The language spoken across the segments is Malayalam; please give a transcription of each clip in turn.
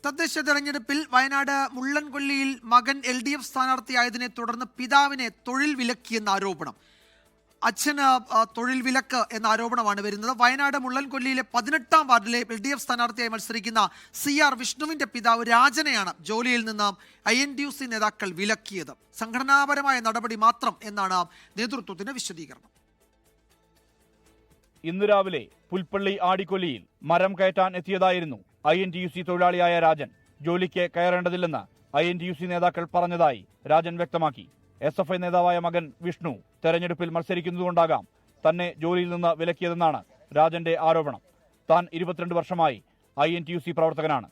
തദ്ദേശ തെരഞ്ഞെടുപ്പിൽ വയനാട് മുള്ളൻകൊല്ലിയിൽ മകൻ LDF സ്ഥാനാർത്ഥിയായതിനെ തുടർന്ന് പിതാവിനെ തൊഴിൽ വിലക്കിയെന്ന ആരോപണം. അച്ഛന് തൊഴിൽ വിലക്ക് എന്ന ആരോപണമാണ് വരുന്നത്. വയനാട് മുള്ളൻകൊല്ലിയിലെ 18-ാം വാർഡിലെ LDF സ്ഥാനാർത്ഥിയായി മത്സരിക്കുന്ന CR വിഷ്ണുവിന്റെ പിതാവ് രാജനെയാണ് ജോലിയിൽ നിന്ന് INTUC നേതാക്കൾ വിലക്കിയത്. സംഘടനാപരമായ നടപടി മാത്രം എന്നാണ് നേതൃത്വത്തിന്റെ വിശദീകരണം. ഇന്ന് രാവിലെ പുൽപ്പള്ളി ആടിക്കൊല്ലിയിൽ മരം കയറ്റാൻ എത്തിയതായിരുന്നു INTUC തൊഴിലാളിയായ രാജൻ. ജോലിക്ക് കയറേണ്ടതില്ലെന്ന് INTUC നേതാക്കൾ പറഞ്ഞതായി രാജൻ വ്യക്തമാക്കി. SFI നേതാവായ മകൻ വിഷ്ണു തെരഞ്ഞെടുപ്പിൽ മത്സരിക്കുന്നതുകൊണ്ടാകാം തന്നെ ജോലിയിൽ നിന്ന് വിലക്കിയതെന്നാണ് രാജന്റെ ആരോപണം. താൻ 22 വർഷമായി INTUC പ്രവർത്തകനാണ്.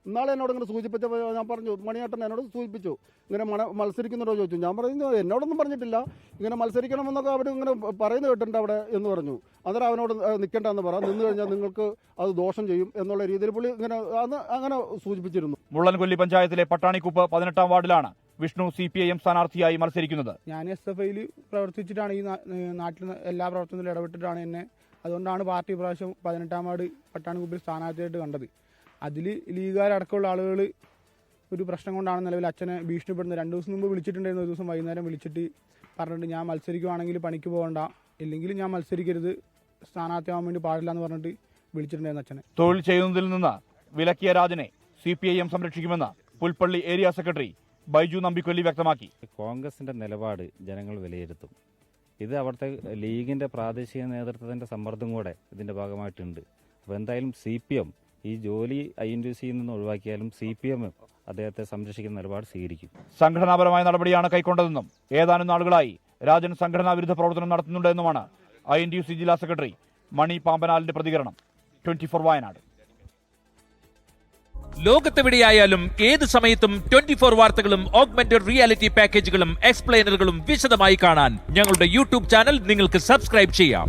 ഇന്നാളെ എന്നോട് ഇങ്ങനെ സൂചിപ്പിച്ചപ്പോൾ ഞാൻ പറഞ്ഞു, മണിയേട്ടൻ എന്നോട് സൂചിപ്പിച്ചു, ഇങ്ങനെ മത്സരിക്കുന്നുണ്ടോ ചോദിച്ചു. ഞാൻ പറയുന്നത് എന്നോടൊന്നും പറഞ്ഞിട്ടില്ല, ഇങ്ങനെ മത്സരിക്കണമെന്നൊക്കെ അവർ ഇങ്ങനെ പറയുന്നത് കേട്ടിട്ടുണ്ട് അവിടെ എന്ന് പറഞ്ഞു. അന്നേരം അവനോട് നിൽക്കേണ്ടെന്ന് പറ, നിന്ന് കഴിഞ്ഞാൽ നിങ്ങൾക്ക് അത് ദോഷം ചെയ്യും എന്നുള്ള രീതിയിൽ പുള്ളി ഇങ്ങനെ അങ്ങനെ സൂചിപ്പിച്ചിരുന്നു. മുള്ളൻകൊല്ലി പഞ്ചായത്തിലെ പട്ടാണിക്കുപ്പ് 18-ാം വാർഡിലാണ് വിഷ്ണു CPIM സ്ഥാനാർത്ഥിയായി മത്സരിക്കുന്നത്. ഞാൻ SFIയിൽ പ്രവർത്തിച്ചിട്ടാണ് ഈ നാട്ടിൽ എല്ലാ പ്രവർത്തനത്തിലും ഇടപെട്ടിട്ടാണ് എന്നെ, അതുകൊണ്ടാണ് പാർട്ടി പ്രാവശ്യം 18-ാം വാർഡ് പട്ടാണിക്കുപ്പിൽ സ്ഥാനാർത്ഥിയായിട്ട് കണ്ടത്. അതിൽ ലീഗുകാരടക്കമുള്ള ആളുകൾ ഒരു പ്രശ്നം കൊണ്ടാണ് നിലവിൽ അച്ഛനെ ഭീഷണിപ്പെടുന്നത്. 2 ദിവസം മുമ്പ് വിളിച്ചിട്ടുണ്ടായിരുന്നു. ഒരു ദിവസം വൈകുന്നേരം വിളിച്ചിട്ട് പറഞ്ഞിട്ട് ഞാൻ മത്സരിക്കുവാണെങ്കിൽ പണിക്ക് പോകണ്ട, ഇല്ലെങ്കിൽ ഞാൻ മത്സരിക്കരുത്, സ്ഥാനാർത്ഥിയാവാൻ വേണ്ടി പാടില്ല എന്ന് പറഞ്ഞിട്ട് വിളിച്ചിട്ടുണ്ടായിരുന്നു അച്ഛനെ. തൊഴിൽ ചെയ്യുന്നതിൽ നിന്ന് വിലക്കിയ രാജനെ CPIM സംരക്ഷിക്കുമെന്ന് പുൽപ്പള്ളി ഏരിയ സെക്രട്ടറി ബൈജു നമ്പിക്കൊല്ലി വ്യക്തമാക്കി. കോൺഗ്രസിന്റെ നിലപാട് ജനങ്ങൾ വിലയിരുത്തും. ഇത് അവിടുത്തെ ലീഗിന്റെ പ്രാദേശിക നേതൃത്വത്തിന്റെ സമ്മർദ്ദം കൂടെ ഇതിന്റെ ഭാഗമായിട്ടുണ്ട്. അപ്പോൾ എന്തായാലും CPM ഈ ജോലി INTUC നിന്ന് ഒഴിവാക്കിയാലും CPM അദ്ദേഹത്തെ സംരക്ഷിക്കുന്ന നിലപാട് സ്വീകരിക്കും. സംഘടനാപരമായ നടപടിയാണ് കൈക്കൊണ്ടതെന്നും ഏതാനും നാളുകളായി രാജൻ സംഘടനാ വിരുദ്ധ പ്രവർത്തനം നടത്തുന്നുണ്ടെന്നുമാണ് INTUC ജില്ലാ സെക്രട്ടറി മണി പാമ്പനാലിന്റെ പ്രതികരണം. 24 വയനാട്. ലോകത്തെവിടെയായാലും ഏത് സമയത്തും 24 വാർത്തകളും ഓഗ്മെന്റഡ് റിയാലിറ്റി പാക്കേജുകളും എക്സ്പ്ലെയിനറുകളും വിശദമായി കാണാൻ ഞങ്ങളുടെ YouTube ചാനൽ നിങ്ങൾക്ക് സബ്സ്ക്രൈബ് ചെയ്യാം.